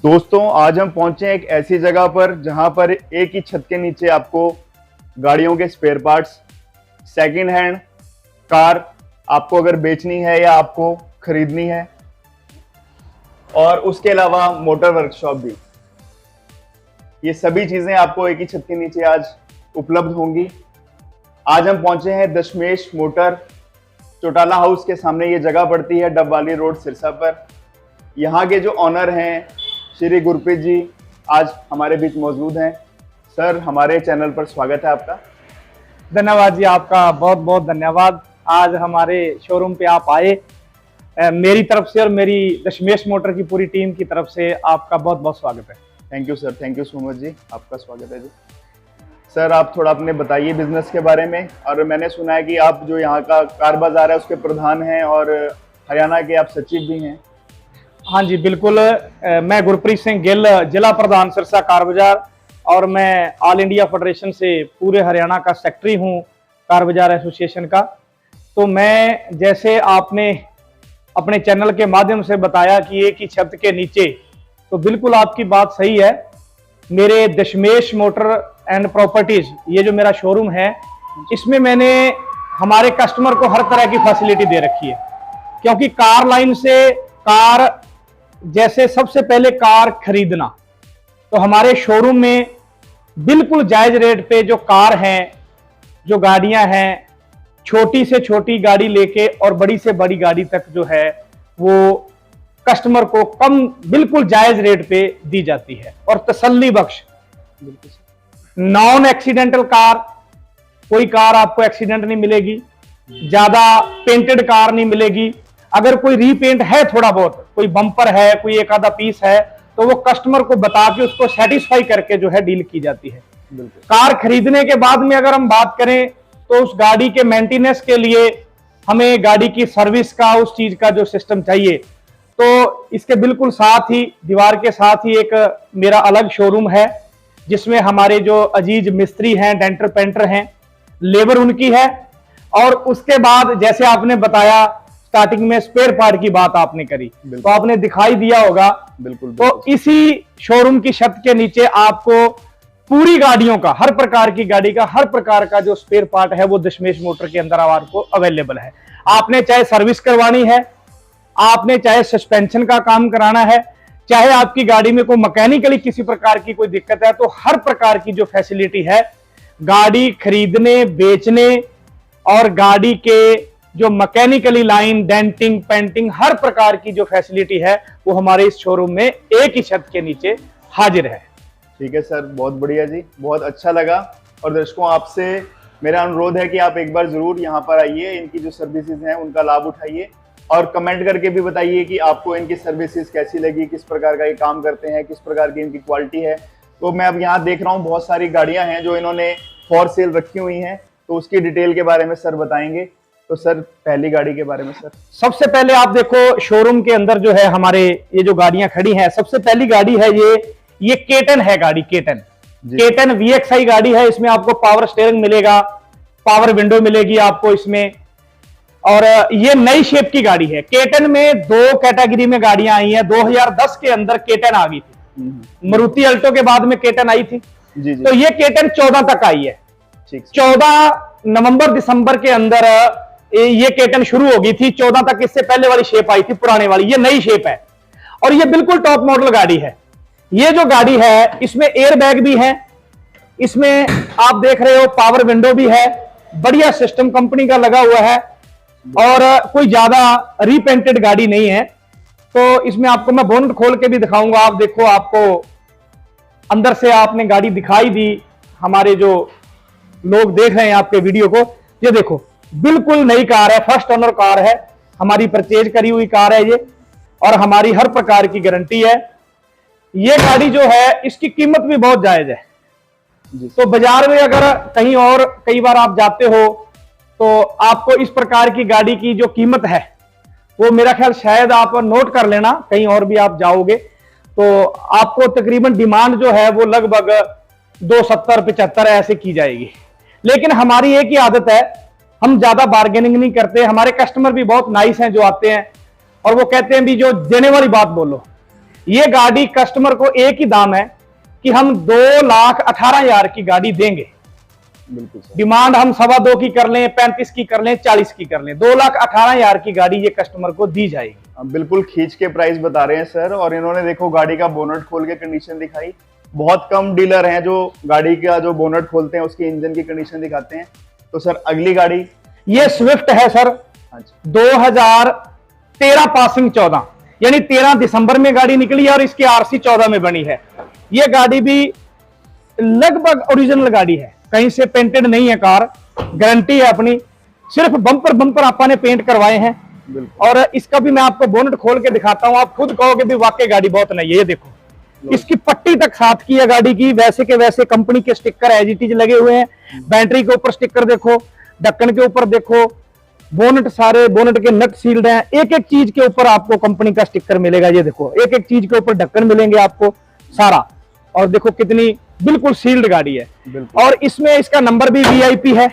दोस्तों आज हम पहुंचे हैं एक ऐसी जगह पर जहां पर एक ही छत के नीचे आपको गाड़ियों के spare parts, second hand car आपको अगर बेचनी है या आपको खरीदनी है, और उसके अलावा मोटर वर्कशॉप भी, ये सभी चीजें आपको एक ही छत के नीचे आज उपलब्ध होंगी। आज हम पहुंचे हैं दशमेश मोटर, चौटाला हाउस के सामने ये जगह पड़ती है, डबवाली रोड सिरसा पर। यहाँ के जो ऑनर हैं श्री गुरप्रीत जी आज हमारे बीच मौजूद हैं। सर, हमारे चैनल पर स्वागत है आपका। धन्यवाद जी, आपका बहुत बहुत धन्यवाद। आज हमारे शोरूम पे आप आए, मेरी तरफ से और मेरी दशमेश मोटर की पूरी टीम की तरफ से आपका बहुत बहुत स्वागत है। Thank you sir, thank you so much जी, आपका स्वागत है जी। सर, आप थोड़ा अपने बताइए बिजनेस के बारे में। और मैंने सुना है कि आप जो यहाँ का कार बाजार है उसके प्रधान हैं और हरियाणा के आप सचिव भी हैं। हाँ जी बिल्कुल, मैं गुरप्रीत सिंह गिल, जिला प्रधान सिरसा कार बाजार, और मैं ऑल इंडिया फेडरेशन से पूरे हरियाणा का सेक्रेटरी हूँ कार बाजार एसोसिएशन का। तो मैं, जैसे आपने अपने चैनल के माध्यम से बताया कि एक ही छत के नीचे, तो बिल्कुल आपकी बात सही है। मेरे दशमेश मोटर एंड प्रॉपर्टीज, ये जो मेरा शोरूम है, इसमें मैंने हमारे कस्टमर को हर तरह की फैसिलिटी दे रखी है। क्योंकि कार लाइन से कार, जैसे सबसे पहले कार खरीदना, तो हमारे शोरूम में बिल्कुल जायज रेट पे जो कार हैं, जो गाड़ियां हैं, छोटी से छोटी गाड़ी लेके और बड़ी से बड़ी गाड़ी तक जो है वो कस्टमर को कम, बिल्कुल जायज रेट पे दी जाती है और तसल्ली बख्श। नॉन एक्सीडेंटल कार, कोई कार आपको एक्सीडेंट नहीं मिलेगी, ज्यादा पेंटेड कार नहीं मिलेगी। अगर कोई रीपेंट है, थोड़ा बहुत कोई बम्पर है, कोई एक आधा पीस है, तो वो कस्टमर को बता के उसको सेटिस्फाई करके जो है डील की जाती है। कार खरीदने के बाद में अगर हम बात करें तो उस गाड़ी के मेंटेनेंस के लिए हमें गाड़ी की सर्विस का, उस चीज का जो सिस्टम चाहिए, तो इसके बिल्कुल साथ ही, दीवार के साथ ही एक मेरा अलग शोरूम है जिसमें हमारे जो अजीज मिस्त्री हैं, डेंटर पेंटर हैं, लेबर उनकी है। और उसके बाद जैसे आपने बताया स्टार्टिंग में स्पेयर पार्ट की बात आपने करी, तो आपने दिखाई दिया होगा। बिल्कुल। तो इसी शोरूम की छत के नीचे आपको पूरी गाड़ियों का, हर प्रकार की गाड़ी का, हर प्रकार का जो स्पेयर पार्ट है वो दशमेश मोटर के अंदर आपको अवेलेबल है। आपने चाहे सर्विस करवानी है, आपने चाहे सस्पेंशन का काम कराना है, चाहे आपकी गाड़ी में कोई मैकेनिकली किसी प्रकार की कोई दिक्कत है, तो हर प्रकार की जो फैसिलिटी है गाड़ी खरीदने, बेचने और गाड़ी के जो मैकेनिकली लाइन, डेंटिंग, पेंटिंग, हर प्रकार की जो फैसिलिटी है वो हमारे इस शोरूम में एक ही छत के नीचे हाजिर है। ठीक है सर, बहुत बढ़िया जी, बहुत अच्छा लगा। और दर्शकों, आपसे मेरा अनुरोध है कि आप एक बार जरूर यहाँ पर आइए, इनकी जो सर्विसेज हैं उनका लाभ उठाइए और कमेंट करके भी बताइए कि आपको इनकी सर्विसेज कैसी लगी, किस प्रकार का ये काम करते हैं, किस प्रकार की इनकी क्वालिटी है। तो मैं अब यहाँ देख रहा हूँ बहुत सारी गाड़ियाँ हैं जो इन्होंने फॉर सेल रखी हुई हैं, तो उसकी डिटेल के बारे में सर बताएंगे। तो सर, पहली गाड़ी के बारे में सर। सबसे पहले आप देखो शोरूम के अंदर जो है हमारे ये जो गाड़ियां खड़ी हैं, सबसे पहली गाड़ी है ये केटन है गाड़ी, केटन VXI गाड़ी है। इसमें आपको पावर स्टीयरिंग मिलेगा, पावर विंडो मिलेगी आपको इसमें, और ये नई शेप की गाड़ी है। केटन में 2 कैटेगरी में गाड़ियां आई हैं। 2010 के अंदर केटन आ गई थी, मारुति अल्टो के बाद में केटन आई थी। जी। तो ये केटन 14 तक आई है। 14 नवंबर दिसंबर के अंदर ये केटन शुरू हो गई थी। 14 तक इससे पहले वाली शेप आई थी, पुराने वाली, ये नई शेप है और ये बिल्कुल टॉप मॉडल गाड़ी है। ये जो गाड़ी है इसमें एयर बैग भी है, इसमें आप देख रहे हो पावर विंडो भी है, बढ़िया सिस्टम कंपनी का लगा हुआ है और कोई ज्यादा रीपेंटेड गाड़ी नहीं है। तो इसमें आपको मैं बोनट खोल के भी दिखाऊंगा। आप देखो, आपको अंदर से आपने गाड़ी दिखाई दी, हमारे जो लोग देख रहे हैं आपके वीडियो को, ये देखो बिल्कुल नई कार है, फर्स्ट ओनर कार है, हमारी परचेज करी हुई कार है ये, और हमारी हर प्रकार की गारंटी है। ये गाड़ी जो है इसकी कीमत भी बहुत जायज है। तो बाजार में अगर कहीं और कई बार आप जाते हो तो आपको इस प्रकार की गाड़ी की जो कीमत है वो, मेरा ख्याल शायद आप नोट कर लेना, कहीं और भी आप जाओगे तो आपको तकरीबन डिमांड जो है वो लगभग 270-75 ऐसे की जाएगी। लेकिन हमारी एक ही आदत है, हम ज्यादा बार्गेनिंग नहीं करते। हमारे कस्टमर भी बहुत नाइस हैं जो आते हैं और वो कहते हैं भी जो देने वाली बात बोलो। ये गाड़ी कस्टमर को एक ही दाम है कि हम 2,18,000 की गाड़ी देंगे। बिल्कुल सर। डिमांड हम 2.25 की कर लें, 35 की कर लें, 40 की कर लें, 2,18,000 की गाड़ी ये कस्टमर को दी जाएगी। बिल्कुल खींच के प्राइस बता रहे हैं सर। और इन्होंने देखो गाड़ी का बोनट खोल के कंडीशन दिखाई। बहुत कम डीलर हैं जो गाड़ी का जो बोनट खोलते हैं उसकी इंजन की कंडीशन दिखाते हैं। तो सर अगली गाड़ी ये स्विफ्ट है सर, 2013 पासिंग 14, यानी 13 दिसंबर में गाड़ी निकली है और इसकी आरसी 14 में बनी है। ये गाड़ी भी लगभग ओरिजिनल गाड़ी है, कहीं से पेंटेड नहीं है कार, गारंटी है अपनी। सिर्फ बम्पर बम्पर आपने पेंट करवाए हैं। और इसका भी मैं आपको बोनट खोल के दिखाता हूं, आप खुद कहोगे भी वाकई गाड़ी बहुत नई है। ये देखो, इसकी पट्टी तक साथ की है गाड़ी की, वैसे के वैसे कंपनी के स्टिकर एज इट इज लगे हुए हैं। बैटरी के ऊपर स्टिकर देखो, ढक्कन के ऊपर देखो, बोनट सारे बोनट के नट सील्ड हैं। एक एक चीज के ऊपर आपको कंपनी का स्टिकर मिलेगा। ये देखो, एक एक चीज के ऊपर ढक्कन मिलेंगे आपको सारा। और देखो कितनी बिल्कुल सील्ड गाड़ी है। और इसमें इसका नंबर भी वीआईपी है,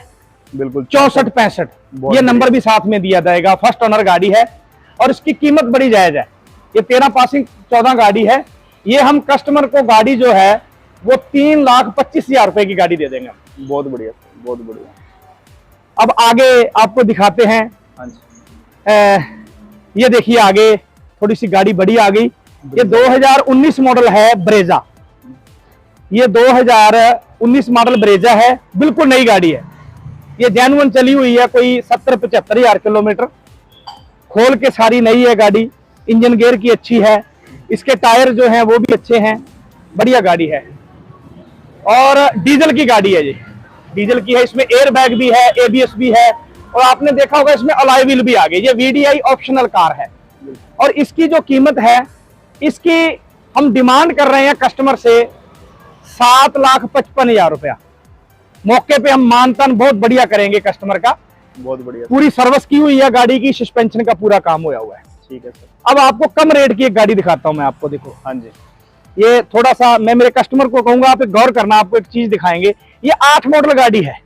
बिल्कुल 6465, ये नंबर भी साथ में दिया जाएगा। फर्स्ट ओनर गाड़ी है और इसकी कीमत बड़ी जायज है। ये 13 पासिंग 14 गाड़ी है। ये हम कस्टमर को गाड़ी जो है वो 3,25,000 रुपए की गाड़ी दे देंगे। बहुत बढ़िया, बहुत बढ़िया। अब आगे आपको दिखाते हैं। ये देखिए आगे थोड़ी सी गाड़ी बड़ी आ गई। ये 2019 मॉडल है ब्रेजा। ये 2019 मॉडल ब्रेजा है, बिल्कुल नई गाड़ी है। ये जेन्युइन चली हुई है, कोई 70-75,000 किलोमीटर। खोल के सारी नई है गाड़ी। इंजन गेयर की अच्छी है, इसके टायर जो हैं वो भी अच्छे हैं, बढ़िया गाड़ी है। और डीजल की गाड़ी है, ये डीजल की है। इसमें एयर बैग भी है, एबीएस भी है और आपने देखा होगा इसमें अलॉय व्हील भी आ गई। ये वीडीआई ऑप्शनल कार है। और इसकी जो कीमत है, इसकी हम डिमांड कर रहे हैं कस्टमर से 7,55,000 रुपया। मौके पे हम मानतान बहुत बढ़िया करेंगे कस्टमर का। बहुत बढ़िया। पूरी सर्विस की हुई है गाड़ी की, सस्पेंशन का पूरा काम हुआ है। ठीक है सर। अब आपको कम रेट की एक गाड़ी दिखाता हूं मैं आपको। देखो, हाँ जी, ये थोड़ा सा मैं मेरे कस्टमर को कहूंगा आप एक गौर करना, आपको एक चीज दिखाएंगे। ये 8 मॉडल गाड़ी है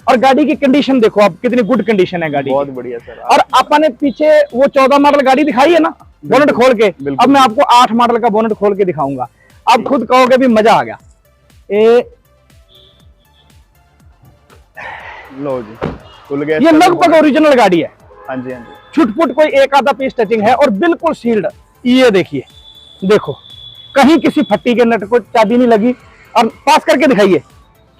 और गाड़ी की कंडीशन देखो आप, कितनी गुड कंडीशन है गाड़ी। बहुत बढ़िया सर। और आपने पीछे वो 14 मॉडल गाड़ी दिखाई है ना, बोनट खोल के। अब मैं आपको 8 मॉडल का बोनट खोल के दिखाऊंगा, आप खुद कहोगे भी मजा आ गया। लो जी, खुल गया। ये लगभग ओरिजिनल गाड़ी है। हाँ जी, हाँ जी। छुटपुट कोई एक आधा पीस टचिंग है और बिल्कुल सील्ड। ये देखिए, देखो कहीं किसी फट्टी के नट को चाबी नहीं लगी। और पास करके दिखाइए,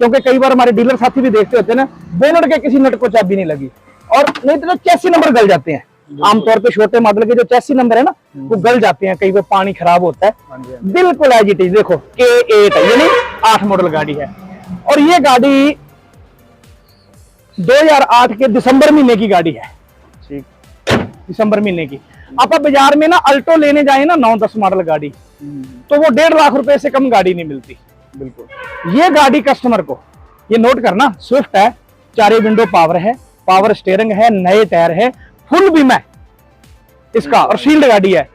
क्योंकि कई बार हमारे डीलर साथी भी देखते होते हैं ना, बोनट के किसी नट को चाबी नहीं लगी। और नहीं तो चैसी नंबर गल जाते हैं। आमतौर पे छोटे मॉडल के जो चैसी नंबर है ना, वो गल जाते हैं, कई बार पानी खराब होता है। बिल्कुल एज इट इज। देखो K8 है, यानी 8 मॉडल गाड़ी है। और ये गाड़ी 2008 के दिसंबर महीने की गाड़ी है। ठीक, दिसंबर महीने की। आप बाजार में ना अल्टो लेने जाए ना 9-10 मॉडल गाड़ी, तो वो 1.5 लाख रुपए से कम गाड़ी नहीं मिलती। बिल्कुल। ये गाड़ी कस्टमर को, ये नोट करना, स्विफ्ट है, 4 विंडो पावर है, पावर स्टीयरिंग है, नए टायर है, फुल बीमा है इसका और शील्ड गाड़ी है।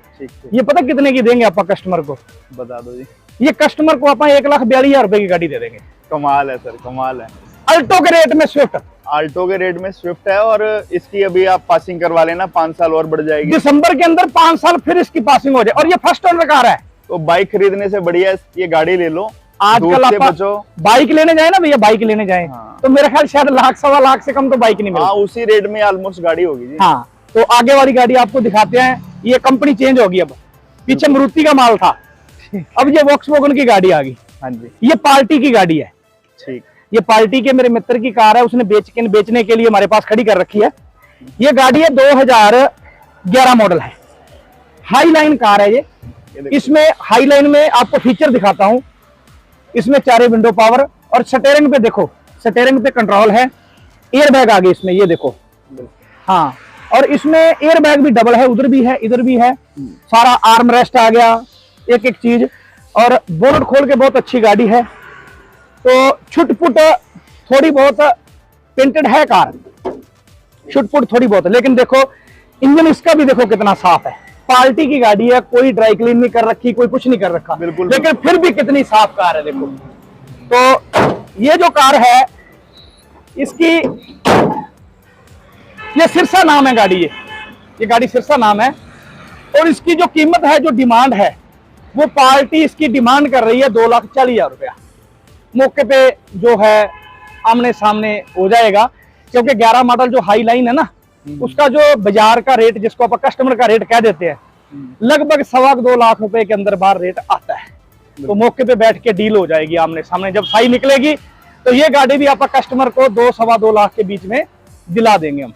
ये पता कितने की देंगे आप कस्टमर को? बता दो जी। ये कस्टमर को आप 1,42,000 रुपए की गाड़ी दे देंगे। कमाल है सर, कमाल है। अल्टो के रेट में स्विफ्ट, आल्टो के रेट में स्विफ्ट है। और इसकी अभी आप पासिंग करवा लेना, 5 साल और बढ़ जाएगी। दिसंबर के अंदर 5 साल फिर इसकी पासिंग हो जाए। और ये फर्स्ट ओनर कार है। तो बाइक खरीदने से बढ़िया ये गाड़ी ले लो। आजकल आप बाइक लेने जाए ना भैया, बाइक लेने जाए तो मेरे ख्याल शायद 1,00,000-1.25 लाख से कम तो बाइक नहीं मिलती। उसी रेट में ऑलमोस्ट गाड़ी होगी जी। हाँ, तो आगे वाली गाड़ी आपको दिखाते हैं। ये कंपनी चेंज होगी, अब पीछे मारुति का माल था, अब ये वॉक्सवैगन की गाड़ी आ गई। हाँ जी, ये पार्टी की गाड़ी है। ठीक। ये पार्टी के मेरे मित्र की कार है, उसने बेचने के लिए हमारे पास खड़ी कर रखी है। ये गाड़ी है 2011 मॉडल है, हाई लाइन कार है ये। इसमें हाई लाइन में आपको फीचर दिखाता हूं। इसमें 4 विंडो पावर और स्टीयरिंग पे देखो, स्टीयरिंग पे कंट्रोल है। एयर बैग आ गई इसमें, ये देखो। हाँ, और इसमें एयर बैग भी डबल है, उधर भी है, इधर भी है। सारा आर्म रेस्ट आ गया, एक एक चीज। और बोनट खोल के बहुत अच्छी गाड़ी है। तो छुटपुट थोड़ी बहुत पेंटेड है कार, छुटपुट थोड़ी बहुत, लेकिन देखो इंजन इसका भी देखो कितना साफ है। पार्टी की गाड़ी है, कोई ड्राई क्लीन नहीं कर रखी, कोई कुछ नहीं कर रखा, बिल्कुल। लेकिन फिर भी कितनी साफ कार है देखो। तो ये जो कार है, इसकी ये सिरसा नाम है गाड़ी, ये गाड़ी सिरसा नाम है। और इसकी जो कीमत है, जो डिमांड है, वो पार्टी इसकी डिमांड कर रही है 2,40,000 रुपया। मौके पे जो है आमने सामने हो जाएगा, क्योंकि 11 मॉडल जो हाई लाइन है ना, उसका जो बाजार का रेट, जिसको आप कस्टमर का रेट कह देते हैं, लगभग 2.25 लाख रुपए के अंदर बाहर रेट आता है। तो मौके पे बैठ के डील हो जाएगी आमने सामने। जब साई निकलेगी तो ये गाड़ी भी आप कस्टमर को 2-2.25 लाख के बीच में दिला देंगे हम।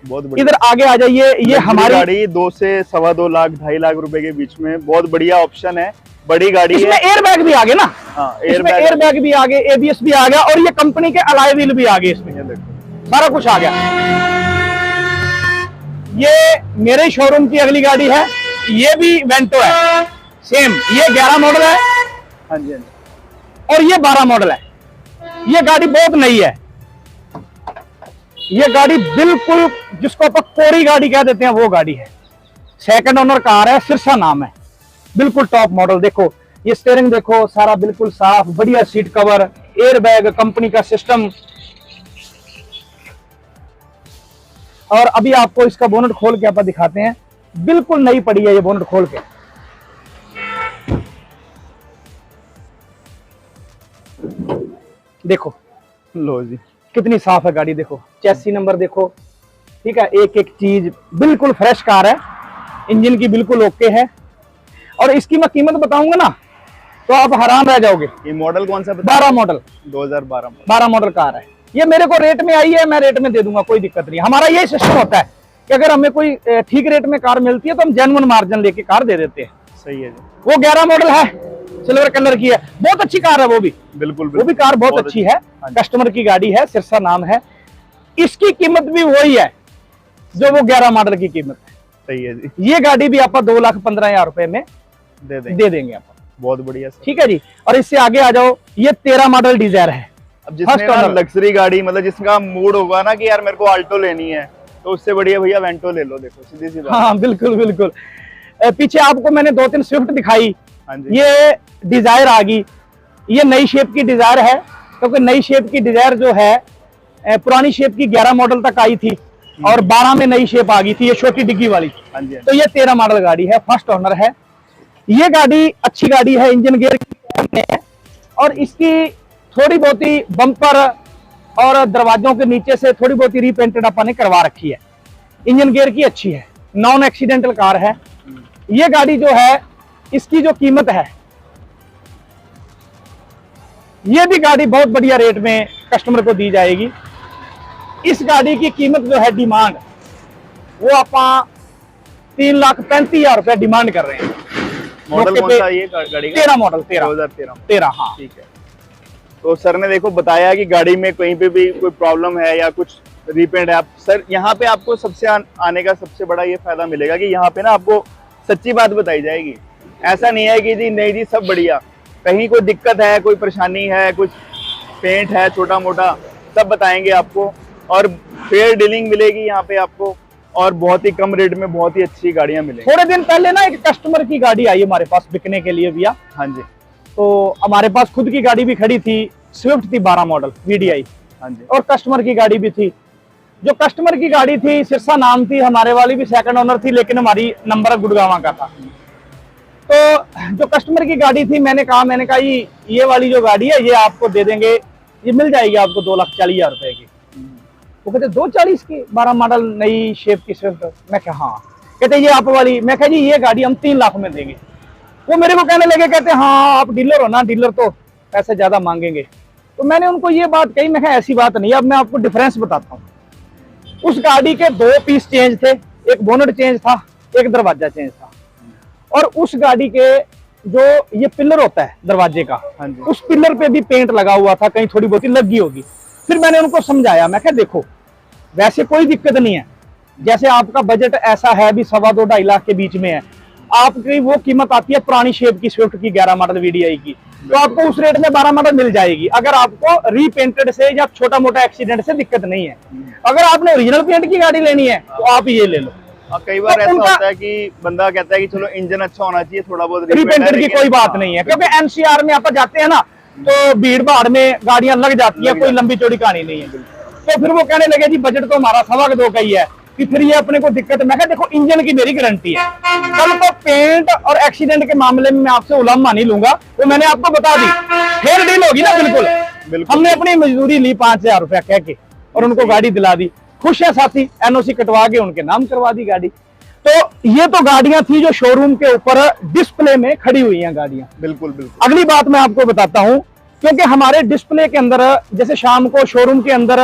बहुत बढ़िया। इधर आगे आ जाइए, ये हमारी गाड़ी 2 से 2.25 लाख 2.5 लाख रुपए के बीच में बहुत बढ़िया ऑप्शन है, बड़ी गाड़ी इसमें है। एयर बैग भी आ गए ना, हाँ, एयर बैग भी आ गए, एबीएस भी आ गया, और ये कंपनी के अलॉय व्हील भी आ गए, इसमें देखो सारा कुछ आ गया। ये मेरे शोरूम की अगली गाड़ी है, ये भी वेंटो है, सेम। ये 11 मॉडल है। हाँ जी, हाँ जी। और ये 12 मॉडल है। ये गाड़ी बहुत नई है। ये गाड़ी बिल्कुल जिसको अपन कोरी गाड़ी कह देते हैं वो गाड़ी है। सेकंड ओनर कार है, सिरसा नाम है, बिल्कुल टॉप मॉडल। देखो ये स्टीयरिंग देखो, सारा बिल्कुल साफ, बढ़िया seat cover, air bag, company का सिस्टम। और अभी आपको इसका बोनट खोल के अपन दिखाते हैं, बिल्कुल नई पड़ी है ये बोनट खोल के। देखो लो जी, कितनी साफ है गाड़ी। देखो चैसी नंबर देखो, ठीक है, एक एक चीज बिल्कुल फ्रेश कार है, इंजन की बिल्कुल ओके है। और इसकी मैं कीमत बताऊंगा ना तो आप हैरान रह जाओगे। ये मॉडल कौन सा? 12 मॉडल, 2012 मॉडल। 12 मॉडल कार है। ये मेरे को रेट में आई है, मैं रेट में दे दूंगा, कोई दिक्कत नहीं। हमारा यही सिस्टम होता है कि अगर हमें कोई ठीक रेट में कार मिलती है तो हम जेन्युइन मार्जिन लेके कार दे देते हैं। सही है जी। वो 11 मॉडल है, सिल्वर कलर की है, बहुत अच्छी कार है वो भी। बिल्कुल, वो भी कार बहुत अच्छी है, कस्टमर की गाड़ी है, सिरसा नाम है। इसकी कीमत भी वही है जो वो 11 मॉडल की कीमत है। सही है जी। ये गाड़ी भी आप 2,15,000 रुपए में दे देंगे आप। बहुत बढ़िया सर। ठीक है जी। और इससे आगे आ जाओ, ये 13 मॉडल डिजायर है। अब जिसमें लग्जरी गाड़ी, मतलब जिसका मूड होगा ना कि यार मेरे को आल्टो लेनी है, तो उससे बढ़िया भैया वेंटो ले लो। देखो सीधी सी बात। हाँ बिल्कुल बिल्कुल। पीछे आपको मैंने 2-3 स्विफ्ट दिखाई, हाँ जी। ये डिजायर आ गई। ये नई शेप की डिजायर है, क्योंकि नई शेप की डिजायर जो है पुरानी शेप की 11 मॉडल तक आई थी और 12 में नई शेप आ गई थी, ये छोटी डिग्गी वाली। हाँ जी। तो ये 13 मॉडल गाड़ी है, फर्स्ट ओनर है। ये गाड़ी अच्छी गाड़ी है, इंजन गेयर है, और इसकी थोड़ी बहुत ही बम्पर और दरवाजों के नीचे से थोड़ी बहुत ही रीपेंटेड अपन ने करवा रखी है। इंजन गेयर की अच्छी है, नॉन एक्सीडेंटल कार है। ये गाड़ी जो है, इसकी जो कीमत है, ये भी गाड़ी बहुत बढ़िया रेट में कस्टमर को दी जाएगी। इस गाड़ी की कीमत जो है डिमांड, वो आप 3,35,000 रुपया डिमांड कर रहे हैं। मॉडल कौन सा है ये गाड़ी का? 13 मॉडल, 2013। हाँ ठीक है। तो सर ने देखो बताया कि गाड़ी में कहीं पे भी कोई प्रॉब्लम है या कुछ रीपेंट है, आप सर यहाँ पे आपको सबसे आने का सबसे बड़ा ये फायदा मिलेगा कि यहाँ पे ना आपको सच्ची बात बताई जाएगी। ऐसा नहीं है कि जी नहीं जी सब बढ़िया, कहीं कोई दिक्कत है, कोई परेशानी है, कुछ पेंट है छोटा मोटा, सब बताएंगे आपको। और फेयर डीलिंग मिलेगी यहाँ पे आपको, और बहुत ही कम रेट में बहुत ही अच्छी गाड़ियां मिलेंगी। थोड़े दिन पहले ना एक कस्टमर की गाड़ी आई हमारे पास बिकने के लिए भैया। हाँ जी। तो हमारे पास खुद की गाड़ी भी खड़ी थी, स्विफ्ट थी 12 मॉडल VDI। हाँ जी। और कस्टमर की गाड़ी भी थी। जो कस्टमर की गाड़ी थी, सिरसा नाम थी, हमारे वाली भी सेकंड ओनर थी, लेकिन हमारी नंबर गुड़गांव का था। तो जो कस्टमर की गाड़ी थी, मैंने कहा ये वाली जो गाड़ी है ये आपको दे देंगे, ये मिल जाएगी आपको 2,40,000 रुपए की। वो कहते 2,40 की 12 मॉडल नई शेप की स्विफ्ट। मैं कहा हाँ। कहते ये आप वाली। मैं कहा जी ये गाड़ी हम 3 लाख में देंगे। वो मेरे को कहने लगे, कहते हाँ आप डीलर हो ना, डीलर तो पैसे ज्यादा मांगेंगे। तो मैंने उनको ये बात कही, मैं कहा ऐसी बात नहीं है। अब मैं आपको डिफरेंस बताता हूँ। उस गाड़ी के 2 पीस चेंज थे, एक बोनट चेंज था, एक दरवाजा चेंज था। और उस गाड़ी के जो ये पिलर होता है दरवाजे का, हाँ जी। उस पिलर पे भी पेंट लगा हुआ था, कहीं थोड़ी बहुत लगी होगी। फिर मैंने उनको समझाया, मैं कहा देखो वैसे कोई दिक्कत नहीं है, जैसे आपका बजट ऐसा है भी 2.25-2.5 लाख के बीच में है, आपकी वो कीमत आती है पुरानी शेप की स्विफ्ट की 11 मॉडल VDI की, तो आपको उस रेट में 12 मॉडल मिल जाएगी, अगर आपको रीपेंटेड से या छोटा मोटा एक्सीडेंट से दिक्कत नहीं है। अगर आपने ओरिजिनल पेंट की गाड़ी लेनी है तो आप ये ले लो। कई बार ऐसा होता है कि बंदा कहता है कि चलो इंजन अच्छा होना चाहिए, थोड़ा बहुत रिपेंटेड की कोई बात नहीं है, क्योंकि NCR में आप जाते हैं ना तो भीड़ भाड़ में गाड़ियां लग जाती है, कोई लंबी चौड़ी कहानी नहीं है। तो फिर वो कहने लगे जी बजट तो हमारा 2.25 का ही है, कि फिर ये अपने को दिक्कत है। मैं कहा देखो इंजन की मेरी गारंटी है, कल को पेंट और एक्सीडेंट के मामले में मैं आपसे उलम्मा नहीं लूंगा, वो मैंने आपको बता दी, फेयर डील होगी ना। बिल्कुल हमने अपनी मजदूरी ली 5,000 रुपया कह के और उनको गाड़ी दिला दी, खुश है साथी, एनओसी कटवा के उनके नाम करवा दी गाड़ी। तो ये तो गाड़ियां थी जो शोरूम के ऊपर डिस्प्ले में खड़ी हुई हैं गाड़ियां। बिल्कुल बिल्कुल। अगली बात मैं आपको बताता हूं, क्योंकि हमारे डिस्प्ले के अंदर जैसे शाम को शोरूम के अंदर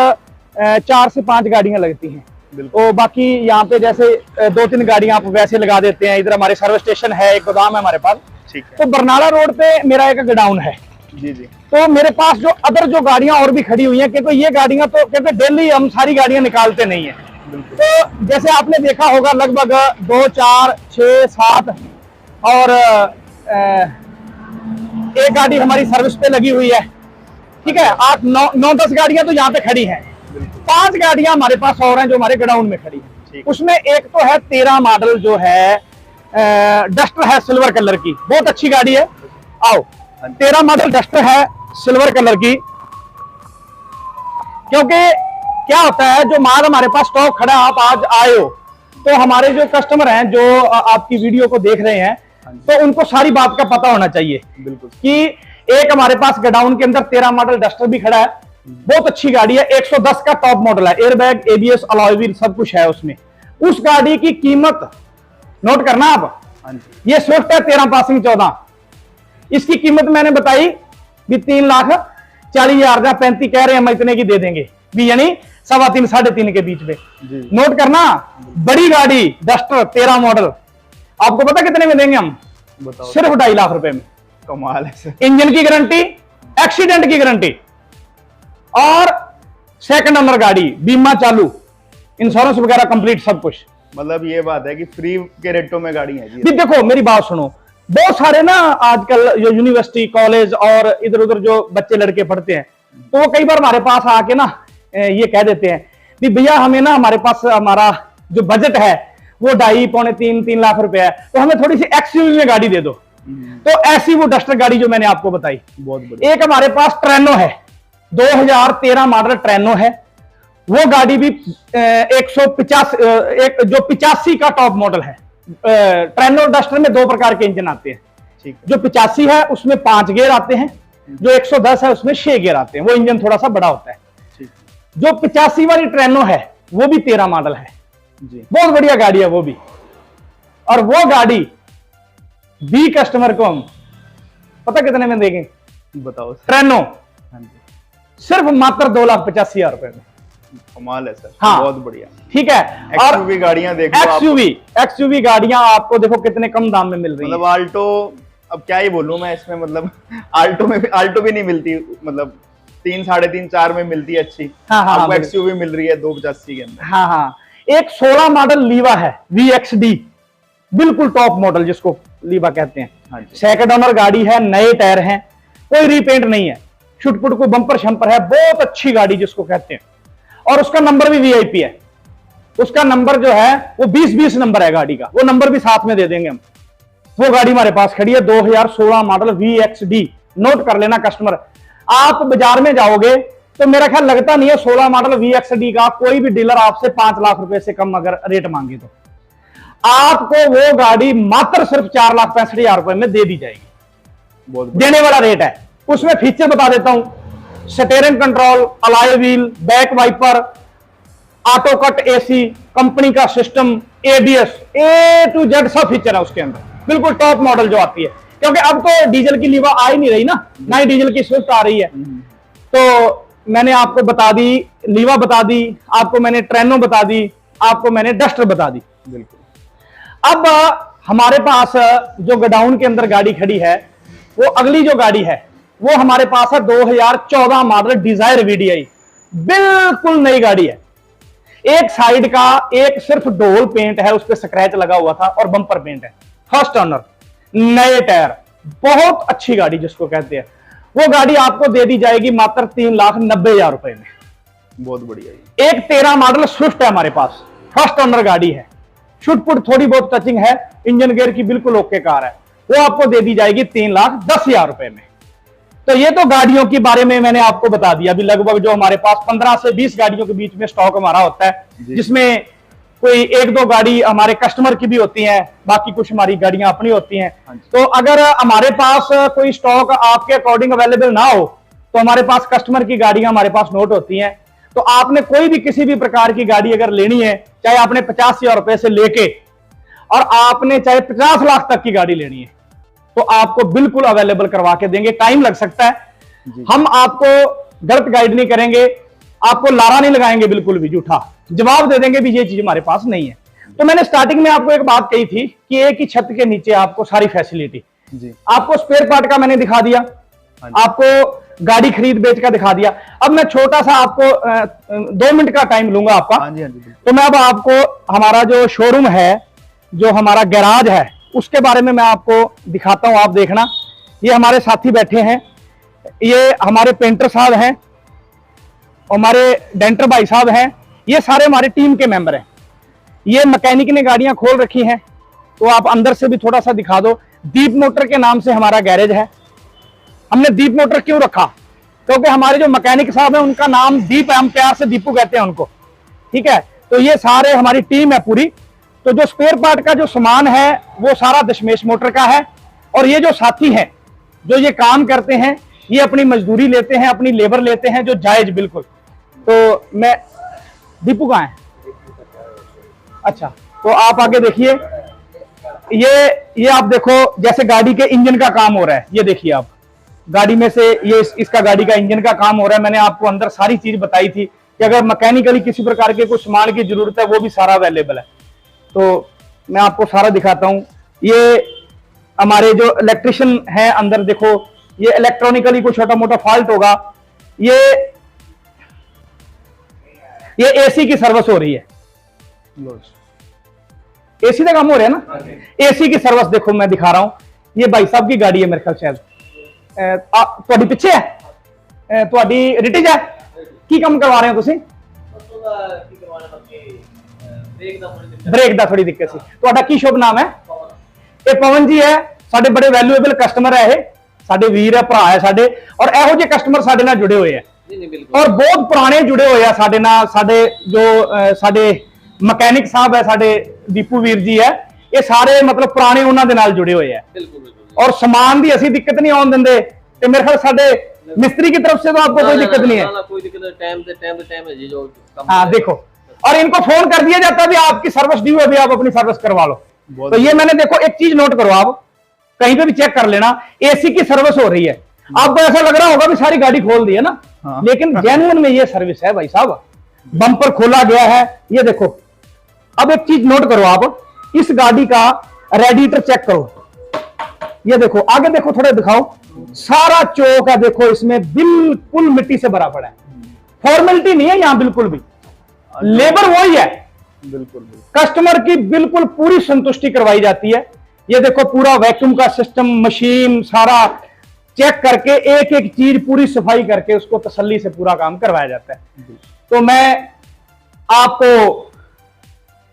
4 से 5 गाड़ियां लगती हैं, तो बाकी यहाँ पे जैसे 2-3 गाड़ियां आप वैसे लगा देते हैं। इधर हमारे सर्विस स्टेशन है, एक गोदाम है हमारे पास। ठीक है। तो बरनाला रोड पे मेरा एक गोडाउन है जी जी। तो मेरे पास जो अदर जो गाड़ियां और भी खड़ी हुई हैं, क्योंकि ये गाड़ियां तो क्योंकि डेली हम सारी गाड़ियां निकालते नहीं है। तो जैसे आपने देखा होगा लगभग 2, 4, 6, 7 और एक गाड़ी हमारी सर्विस पे लगी हुई है। ठीक है, 8, 9, 10 गाड़ियां तो यहाँ पे खड़ी हैं। 5 गाड़ियां हमारे पास और हैं जो हमारे गोडाउन में खड़ी है। उसमें एक तो है 13 मॉडल जो है डस्टर है सिल्वर कलर की, बहुत अच्छी गाड़ी है। आओ, 13 मॉडल डस्टर है सिल्वर कलर की। क्योंकि क्या होता है, जो माल हमारे पास स्टॉक खड़ा, आप आज आए हो तो हमारे जो कस्टमर हैं जो आपकी वीडियो को देख रहे हैं, तो उनको सारी बात का पता होना चाहिए। बिल्कुल कि एक हमारे पास गोडाउन के अंदर 13 मॉडल डस्टर भी खड़ा है, बहुत अच्छी गाड़ी है, 110 का टॉप मॉडल है, एयरबैग, एबीएस, अलॉय व्हील सब कुछ है उसमें। उस गाड़ी की कीमत नोट करना आप, ये स्विफ्ट है 13 पासिंग 14, इसकी कीमत मैंने बताई भी 3,40,000 या 35 कह रहे हैं, हम इतने की दे देंगे भी, यानी 3.25 साढ़े 3 के बीच में। नोट करना, बड़ी गाड़ी डस्टर 13 मॉडल आपको पता कितने में देंगे हम? बताओ। सिर्फ 2.5 लाख रुपए में। कमाल है सर। इंजन की गारंटी, एक्सीडेंट की गारंटी और सेकंड ओनर गाड़ी, बीमा चालू, इंश्योरेंस वगैरह कंप्लीट सब कुछ। मतलब ये बात है कि फ्री के रेटों में गाड़ी है जी। देखो मेरी बात सुनो, बहुत सारे ना आजकल जो यूनिवर्सिटी, कॉलेज और इधर उधर जो बच्चे लड़के पढ़ते हैं, तो वो कई बार हमारे पास आके ना ये कह देते हैं कि भैया हमें ना, हमारे पास हमारा जो बजट है वो 2.5, पौने 3 लाख रुपए है, तो हमें थोड़ी सी एक्सयूवी में गाड़ी दे दो। तो ऐसी वो डस्टर गाड़ी जो मैंने आपको बताई, बहुत बढ़िया। एक हमारे पास ट्रेनो है, 2013 मॉडल ट्रेनो है, वो गाड़ी भी 150 जो 85 का टॉप मॉडल है। ट्रेनो डस्टर में 2 प्रकार के इंजन आते हैं, जो 85 है उसमें 5 गियर आते हैं, जो 110 है उसमें 6 गियर आते हैं, वो इंजन थोड़ा सा बड़ा होता है। जो 85 वाली ट्रेनो है वो भी 13 मॉडल है जी, बहुत बढ़िया गाड़ी है वो भी। और वो गाड़ी भी कस्टमर को हम पता कितने में देंगे? बताओ। ट्रेनो सिर्फ मात्र 2,85,000 रुपए में। कमाल है सर। हाँ, बहुत बढ़िया। ठीक है। एक्सयूवी गाड़ियां देखो, एक्सयूवी गाड़ियां आपको देखो कितने कम दाम में मिल रही है। मतलब आल्टो, अब क्या ही बोलूं मैं इसमें, मतलब आल्टो भी नहीं मिलती, मतलब 3, साढ़े 3, 4 में मिलती है अच्छी। हाँ, आपको एक्सयूवी मिल रही है 285 के अंदर। हाँ हाँ, एक 16 मॉडल लीवा है, VXD, बिल्कुल टॉप मॉडल जिसको लीवा कहते हैं। हाँ, सेकंड ओनर गाड़ी है, नए टायर हैं, कोई रीपेंट नहीं है, छुटपुट को बम्पर शंपर है, बहुत अच्छी गाड़ी जिसको कहते हैं। और उसका नंबर भी VIP है, उसका नंबर जो है वो 2020 नंबर है गाड़ी का, वो नंबर भी साथ में दे देंगे हम। वो गाड़ी हमारे पास खड़ी है 2016 मॉडल VXD, नोट कर लेना कस्टमर। आप बाजार में जाओगे तो मेरा ख्याल लगता नहीं है 16 मॉडल VXD का कोई भी डीलर आपसे 5 लाख रुपए से कम अगर रेट मांगे तो आपको वो गाड़ी मात्र सिर्फ 4,65,000 रुपए में दे दी जाएगी। देने वाला रेट है। उसमें फीचर बता देता हूं, steering control, alloy wheel, back wiper, auto cut AC, company का system, ABS, A to Z सब फीचर है उसके अंदर, बिल्कुल टॉप मॉडल जो आती है। क्योंकि अब तो डीजल की लीवा आ ही नहीं रही ना ही डीजल की स्विफ्ट आ रही है। तो मैंने आपको बता दी, लीवा बता दी, आपको मैंने ट्रेनो बता दी, आपको मैंने डस्टर बता दी। बिल्कुल। अब हमारे पास जो गोडाउन के अंदर गाड़ी खड़ी है, वो अगली जो गाड़ी है वो हमारे पास है 2014 मॉडल डिजायर VDI, बिल्कुल नई गाड़ी है। एक साइड का एक सिर्फ डोल पेंट है, उस पर स्क्रैच लगा हुआ था और बम्पर पेंट है, फर्स्ट ओनर, नए टायर, बहुत अच्छी गाड़ी जिसको कहते हैं। वो गाड़ी आपको दे दी जाएगी मात्र 3,90,000 रुपए में। बहुत बढ़िया। एक 13 मॉडल स्विफ्ट है हमारे पास, फर्स्ट ओनर गाड़ी है, छुटपुट थोड़ी बहुत टचिंग है, इंजन गेयर की बिल्कुल ओके कार है, वो आपको दे दी जाएगी 3,10,000 रुपए में। तो ये तो गाड़ियों के बारे में मैंने आपको बता दिया। अभी लगभग जो हमारे पास 15 से 20 गाड़ियों के बीच में स्टॉक हमारा होता है, जिसमें कोई एक दो गाड़ी हमारे कस्टमर की भी होती हैं, बाकी कुछ हमारी गाड़ियां अपनी होती हैं। तो अगर हमारे पास कोई स्टॉक आपके अकॉर्डिंग अवेलेबल ना हो तो हमारे पास कस्टमर की गाड़ियां हमारे पास नोट होती हैं। तो आपने कोई भी किसी भी प्रकार की गाड़ी अगर लेनी है, चाहे आपने 50,000 रुपए से लेके और आपने चाहे 50 लाख तक की गाड़ी लेनी है, तो आपको बिल्कुल अवेलेबल करवा के देंगे। टाइम लग सकता है, हम आपको गलत गाइड नहीं करेंगे, आपको लारा नहीं लगाएंगे, बिल्कुल भी झूठा जवाब दे देंगे भी ये चीज हमारे पास नहीं है। तो मैंने स्टार्टिंग में आपको एक बात कही थी कि एक ही छत के नीचे आपको सारी फैसिलिटी, आपको स्पेयर पार्ट का मैंने दिखा दिया, आपको गाड़ी खरीद बेच का दिखा दिया। अब मैं छोटा सा आपको 2 मिनट का टाइम लूंगा आपका। तो मैं अब आपको हमारा जो शोरूम है, जो हमारा गैराज है, उसके बारे में मैं आपको दिखाता हूं। आप देखना, ये हमारे साथी बैठे हैं, ये हमारे पेंटर साहब हैं, हमारे डेंटर भाई साहब हैं, ये सारे हमारी टीम के मेंबर हैं। ये मैकेनिक ने गाड़ियां खोल रखी हैं, तो आप अंदर से भी थोड़ा सा दिखा दो। दीप मोटर के नाम से हमारा गैरेज है। हमने दीप मोटर क्यों रखा? क्योंकि हमारे जो मैकेनिक साहब हैं उनका नाम दीप है, हम प्यार से दीपू कहते हैं उनको, ठीक है। तो ये सारे हमारी टीम है पूरी। तो जो स्पेयर पार्ट का जो सामान है वो सारा दशमेश मोटर का है। और ये जो साथी हैं जो ये काम करते हैं, ये अपनी मजदूरी लेते हैं, अपनी लेबर लेते हैं, जो जायज बिल्कुल। तो मैं दीपू कहाँ है? अच्छा, तो आप आगे देखिए, ये आप देखो, जैसे गाड़ी के इंजन का काम हो रहा है, ये देखिए आप गाड़ी में से ये इसका गाड़ी का इंजन का काम हो रहा है। मैंने आपको अंदर सारी चीज बताई थी कि अगर मैकेनिकली किसी प्रकार के कुछ सामान की जरूरत है वो भी सारा अवेलेबल है। तो मैं आपको सारा दिखाता हूं। ये हमारे जो इलेक्ट्रिशियन है अंदर देखो, ये इलेक्ट्रॉनिकली कोई छोटा मोटा फॉल्ट होगा, ये एसी की सर्विस हो रही है। एसी का काम हो रहा है ना, एसी की सर्विस देखो मैं दिखा रहा हूं। ये भाई साहब की गाड़ी है मेरे ख्याल शायद ਤੁਹਾਡੀ ਪਿੱਛੇ ਹੈ, ਤੁਹਾਡੀ ਰਿਟਿਜ ਹੈ, ਕੀ ਕੰਮ ਕਰਵਾ ਰਹੇ ਹੋ ਤੁਸੀਂ? ब्रेक ਦਾ ਥੋੜੀ ਦਿੱਕਤ ਸੀ। ਤੁਹਾਡਾ ਕੀ ਸ਼ੁਭ ਨਾਮ ਹੈ? ਇਹ ਪਵਨ ਜੀ ਹੈ, ਸਾਡੇ ਬੜੇ ਵੈਲਿਊਏਬਲ ਕਸਟਮਰ ਹੈ, ਇਹ ਸਾਡੇ ਵੀਰ ਹੈ, ਭਰਾ ਹੈ ਸਾਡੇ। ਔਰ ਇਹੋ ਜਿਹੇ ਕਸਟਮਰ ਸਾਡੇ ਨਾਲ ਜੁੜੇ ਹੋਏ ਆ, ਔਰ ਬਹੁਤ ਪੁਰਾਣੇ ਜੁੜੇ ਹੋਏ ਆ ਸਾਡੇ ਨਾਲ। ਸਾਡੇ ਜੋ ਸਾਡੇ ਮਕੈਨਿਕ ਸਾਹਿਬ ਹੈ, ਸਾਡੇ ਦੀਪੂ ਵੀਰ ਜੀ ਹੈ, ਇਹ ਸਾਰੇ मतलब ਪੁਰਾਣੇ ਉਹਨਾਂ ਦੇ ਨਾਲ ਜੁੜੇ ਹੋਏ ਆ। और सामान भी ऐसी दिक्कत नहीं आने देंगे। तो मेरे ख्याल साडे मिस्त्री की तरफ से तो आपको कोई दिक्कत नहीं है, कोई दिक्कत टाइम है जी जो। हाँ देखो, और इनको फोन कर दिया जाता है भी आपकी सर्विस ड्यू है, भी आप अपनी सर्विस करवा लो। तो ये मैंने देखो एक चीज नोट करो, आप कहीं पे भी चेक कर लेना, एसी की सर्विस हो रही है। आपको ऐसा लग रहा होगा भी सारी गाड़ी खोल दी है ना, लेकिन जेन्युइन में ये सर्विस है भाई साहब। बम्पर खोला गया है, ये देखो। अब एक चीज नोट करो आप, इस गाड़ी का रेडिएटर चेक करो, ये देखो, आगे देखो, थोड़े दिखाओ, सारा चौक है देखो, इसमें बिल्कुल मिट्टी से भरा पड़ा है। फॉर्मेलिटी नहीं है यहाँ बिल्कुल भी, लेबर वही है, बिल्कुल कस्टमर की बिल्कुल पूरी संतुष्टि करवाई जाती है। ये देखो पूरा वैक्यूम का सिस्टम, मशीन सारा चेक करके एक एक चीज पूरी सफाई करके उसको तसल्ली से पूरा काम करवाया जाता है। तो मैं आपको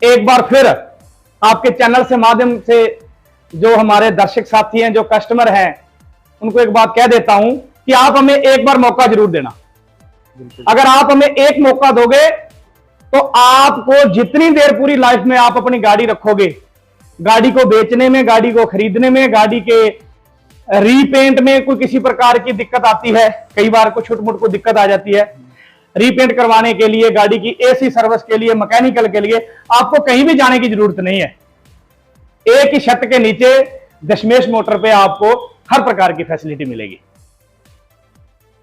एक बार फिर आपके चैनल से माध्यम से जो हमारे दर्शक साथी हैं, जो कस्टमर हैं, उनको एक बात कह देता हूं कि आप हमें एक बार मौका जरूर देना। अगर आप हमें एक मौका दोगे तो आपको जितनी देर पूरी लाइफ में आप अपनी गाड़ी रखोगे, गाड़ी को बेचने में, गाड़ी को खरीदने में, गाड़ी के रीपेंट में कोई किसी प्रकार की दिक्कत आती है, कई बार कुछ छोट मोट को दिक्कत आ जाती है, रीपेंट करवाने के लिए, गाड़ी की एसी सर्विस के लिए, मैकेनिकल के लिए आपको कहीं भी जाने की जरूरत नहीं है। एक ही छत के नीचे दशमेश मोटर पे आपको हर प्रकार की फैसिलिटी मिलेगी।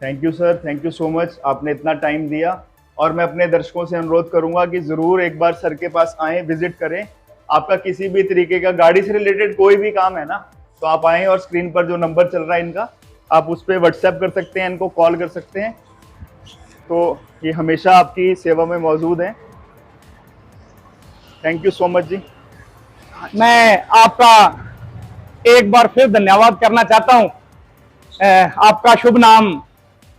Thank you sir, thank you so much, आपने इतना टाइम दिया। और मैं अपने दर्शकों से अनुरोध करूंगा कि जरूर एक बार सर के पास आएं, विजिट करें। आपका किसी भी तरीके का गाड़ी से रिलेटेड कोई भी काम है ना, तो आप आएं और स्क्रीन पर जो नंबर चल रहा है इनका, आप उस पर व्हाट्सएप कर सकते हैं, इनको कॉल कर सकते हैं। तो ये हमेशा आपकी सेवा में मौजूद हैं। थैंक यू सो मच जी। मैं आपका एक बार फिर धन्यवाद करना चाहता हूं। आपका शुभ नाम?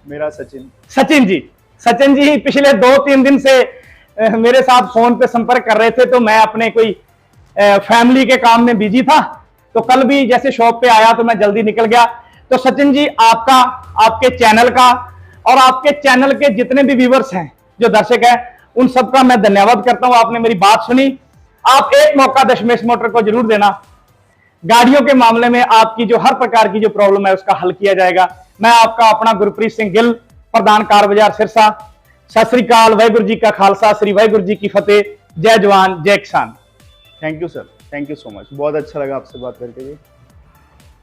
मेरा सचिन। सचिन जी, सचिन जी पिछले 2-3 दिन से मेरे साथ फोन पे संपर्क कर रहे थे, तो मैं अपने कोई फैमिली के काम में बिजी था, तो कल भी जैसे शॉप पे आया तो मैं जल्दी निकल गया। तो सचिन जी, आपका, आपके चैनल का और आपके चैनल के जितने भी व्यूवर्स हैं, जो दर्शक हैं, उन सबका मैं धन्यवाद करता हूं। आपने मेरी बात सुनी। आप एक मौका दशमेश मोटर को जरूर देना। गाड़ियों के मामले में आपकी जो हर प्रकार की जो प्रॉब्लम है उसका हल किया जाएगा। मैं आपका अपना गुरप्रीत सिंह गिल, प्रधान कार बाजार सिरसा। सत श्री अकाल, वाहिगुरू जी का खालसा, श्री वाहिगुरू जी की फतेह। जय जवान जय किसान। Thank you sir, thank you so much. बहुत अच्छा लगा आपसे बात करके जी।